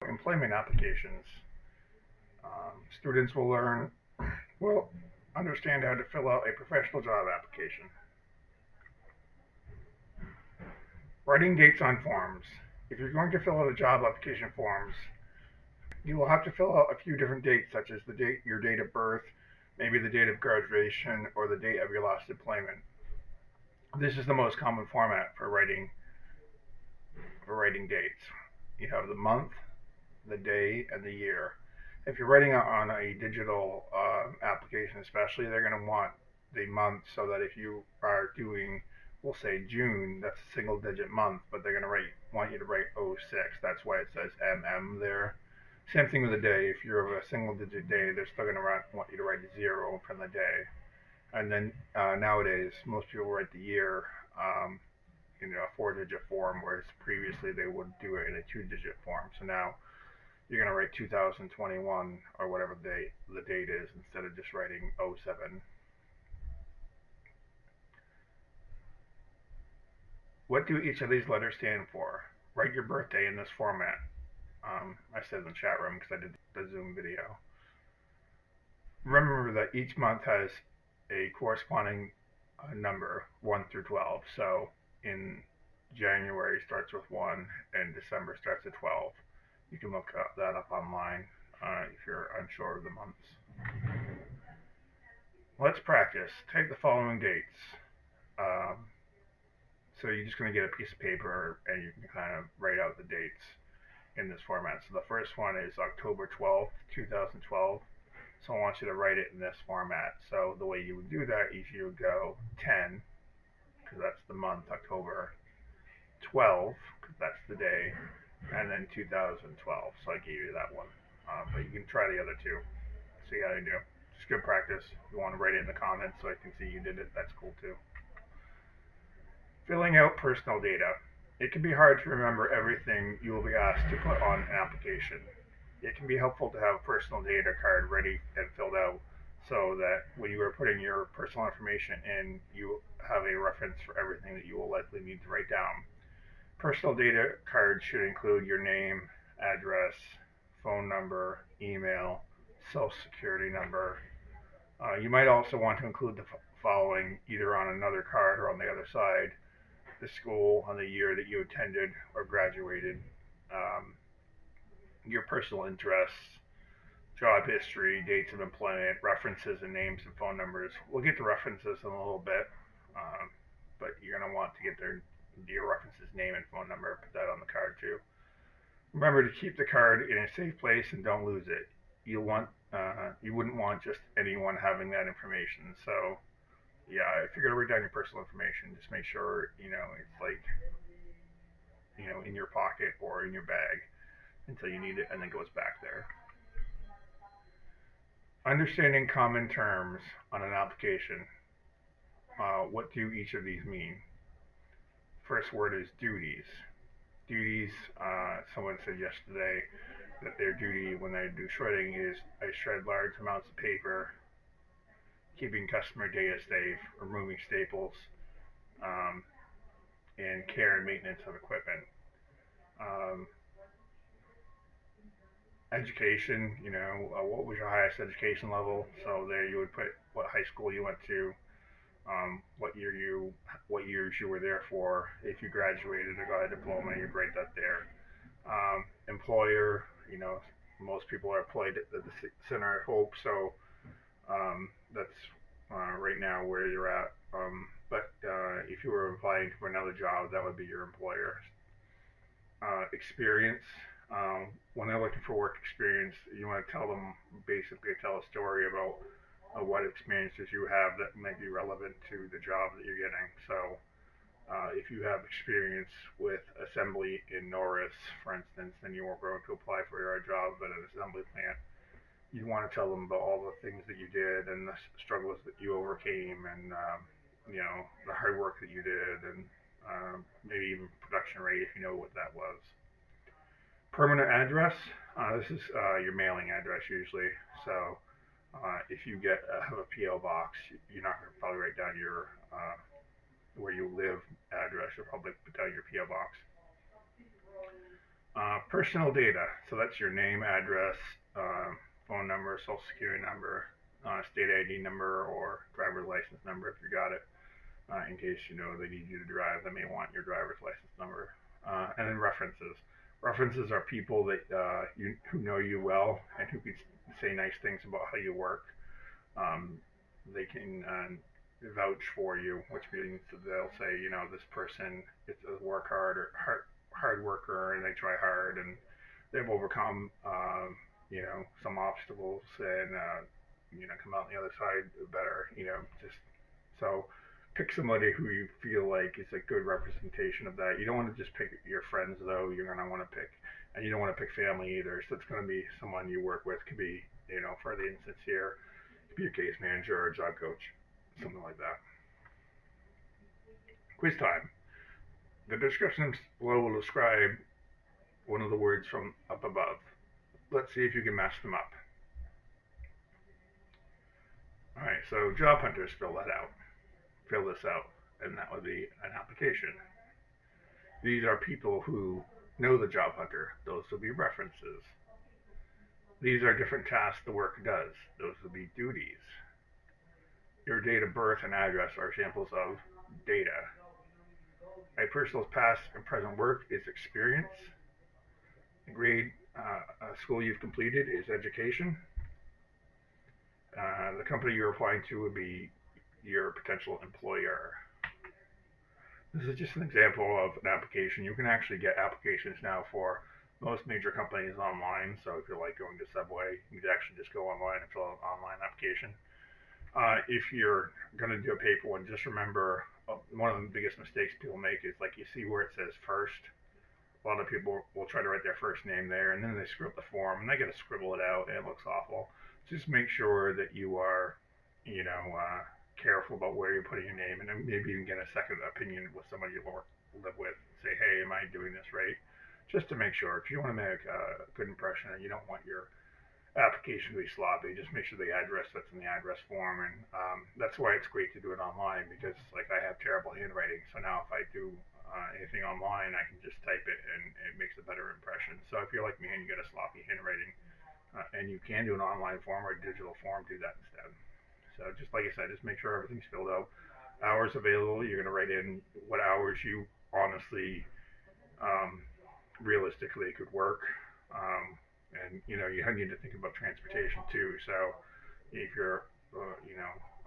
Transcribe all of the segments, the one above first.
employment applications. Students will understand how to fill out a professional job application. Writing dates on forms. If you're going to fill out a job application forms, you will have to fill out a few different dates, such as your date of birth, maybe the date of graduation, or the date of your last employment. This is the most common format for writing dates. You have the month, the day, and the year. If you're writing on a digital application, especially, they're going to want the month, so that if you are doing, we'll say June, that's a single digit month, but they're going to want you to write 06. That's why it says MM there. Same thing with the day. If you're of a single digit day, they're still going to want you to write 0 from the day. And then nowadays, most people write the year in a 4-digit form, whereas previously they would do it in a 2-digit form. So now you're going to write 2021 or whatever the date is, instead of just writing 07. What do each of these letters stand for? Write your birthday in this format. I said in the chat room because I did the Zoom video. Remember that each month has a corresponding number, 1 through 12. So in January starts with 1 and December starts at 12. You can look that up online if you're unsure of the months. Let's practice. Take the following dates. So you're just going to get a piece of paper and you can kind of write out the dates in this format. So the first one is October 12th, 2012. So I want you to write it in this format. So the way you would do that is you would go 10, because that's the month, October, 12, because that's the day, and then 2012. So I gave you that one. But you can try the other two. See how you do. Just good practice. If you want to write it in the comments so I can see you did it, that's cool too. Filling out personal data. It can be hard to remember everything you will be asked to put on an application. It can be helpful to have a personal data card ready and filled out, so that when you are putting your personal information in, you have a reference for everything that you will likely need to write down. Personal data cards should include your name, address, phone number, email, social security number. You might also want to include the following either on another card or on the other side: the school and the year that you attended or graduated, your personal interests, job history, dates of employment, references and names and phone numbers. We'll get to references in a little bit, but you're going to want to get your reference's name and phone number, put that on the card too. Remember to keep the card in a safe place and don't lose it. You wouldn't want just anyone having that information. So yeah, if you're going to write down your personal information, just make sure, it's like, in your pocket or in your bag until you need it, and then goes back there. Understanding common terms on an application. What do each of these mean? First word is duties. Duties, someone said yesterday that their duty when they do shredding is I shred large amounts of paper, keeping customer data safe, removing staples, and care and maintenance of equipment. Education, what was your highest education level? So there you would put what high school you went to, what years you were there for. If you graduated or got a diploma, you grade that there. Employer, most people are employed at the Center of Hope, so that's right now where you're at. But if you were applying for another job, that would be your employer. Experience. When they're looking for work experience, you want to tell a story about what experiences you have that might be relevant to the job that you're getting. So if you have experience with assembly in Norris, for instance, then you were going to apply for your job at an assembly plant. You want to tell them about all the things that you did and the struggles that you overcame, and the hard work that you did, and maybe even production rate if you know what that was. Permanent address. This is your mailing address usually. So if you have a PO box, you're not going to probably write down your where you live address. You'll probably put down your PO box. Personal data. So that's your name, address, phone number, social security number, state ID number, or driver's license number if you got it. In case they need you to drive, they may want your driver's license number. And then references. References are people that who know you well and who can say nice things about how you work. They can vouch for you, which means that they'll say, this person is a hard worker, and they try hard, and they've overcome, some obstacles, and come out on the other side better. Just so pick somebody who you feel like is a good representation of that. You don't want to just pick your friends, though. You're going to want to pick, and you don't want to pick family either. So it's going to be someone you work with. Could be, for the instance here, could be your case manager or a job coach, something like that. Quiz time. The description below will describe one of the words from up above. Let's see if you can match them up. All right, so job hunters fill this out, and that would be an application. These are people who know the job hunter. Those will be references. These are different tasks the worker does. Those will be duties. Your date of birth and address are examples of data. A person's past and present work is experience. The grade school you've completed is education. The company you're applying to would be your potential employer. This is just an example of an application. You can actually get applications now for most major companies online. So if you're like going to Subway, you can actually just go online and fill out an online application. If you're going to do a paper one, just remember one of the biggest mistakes people make is like you see where it says first. A lot of people will try to write their first name there, and then they screw up the form, and they got to scribble it out, and it looks awful. Just make sure that you are, careful about where you're putting your name, and then maybe even get a second opinion with somebody you live with. Say, hey, am I doing this right? Just to make sure, because you want to make a good impression, and you don't want your application to be sloppy. Just make sure the address that's in the address form, and that's why it's great to do it online, because like I have terrible handwriting, so now if I do anything online, I can just type it and it makes a better impression. So if you're like me and you get a sloppy handwriting, and you can do an online form or a digital form, do that instead. So just like I said, just make sure everything's filled out. Hours available, you're going to write in what hours you honestly, realistically could work. And you need to think about transportation too. So if you're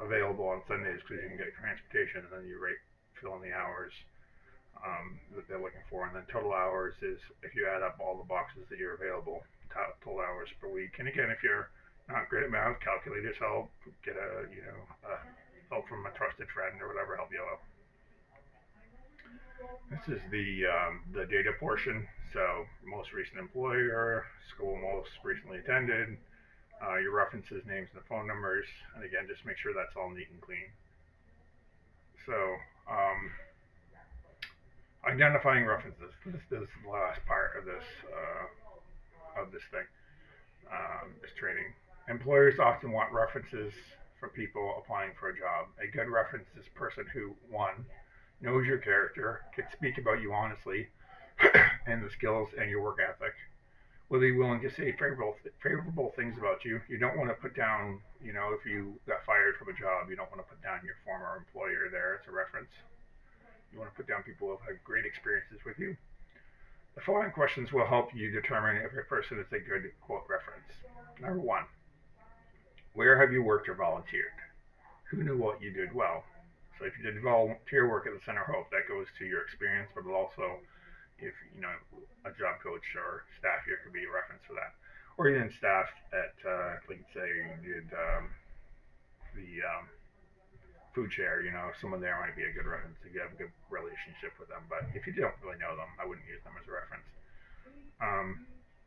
available on Sundays because you can get transportation, and then you fill in the hours that they're looking for, and then total hours is if you add up all the boxes that you're available, total hours per week. And again, if you're not great at math, calculators help. Get help from a trusted friend or whatever, help you out. This is the data portion. So most recent employer, school most recently attended, your references, names, and the phone numbers. And again, just make sure that's all neat and clean. So identifying references. This is the last part of this thing, this training. Employers often want references for people applying for a job. A good reference is a person who, one, knows your character, can speak about you honestly, and the skills and your work ethic. Will be willing to say favorable things about you. You don't want to put down, if you got fired from a job, you don't want to put down your former employer there as a reference. You want to put down people who have had great experiences with you. The following questions will help you determine if a person is a good quote reference. Number one, where have you worked or volunteered? Who knew what you did well? So if you did volunteer work at the Center of Hope, that goes to your experience, but also if a job coach or staff here could be a reference for that. Or even staff at, like say you did the food share, someone there might be a good reference if you have a good relationship with them. But if you don't really know them, I wouldn't use them as a reference.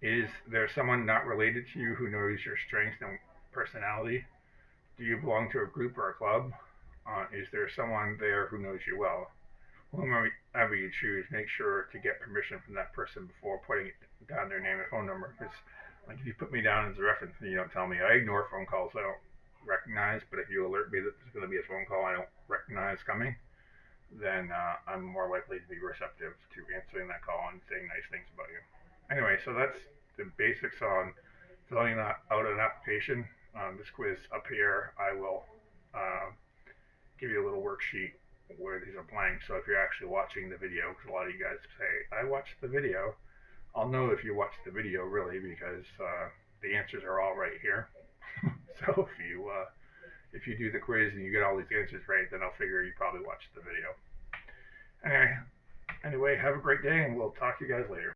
Is there someone not related to you who knows your strengths and personality? Do you belong to a group or a club? Is there someone there who knows you well? Whomever you choose, make sure to get permission from that person before putting down their name and phone number. Because like if you put me down as a reference and you don't tell me, I ignore phone calls I don't recognize, but if you alert me that there's going to be a phone call I don't recognize coming, then I'm more likely to be receptive to answering that call and saying nice things about you. Anyway, so that's the basics on filling out an application. This quiz up here, I will uh, give you a little worksheet where these are blank. So if you're actually watching the video, because a lot of you guys say, I watched the video, I'll know if you watched the video really because the answers are all right here. So if you do the quiz and you get all these answers right, then I'll figure you probably watched the video. Anyway, have a great day, and we'll talk to you guys later.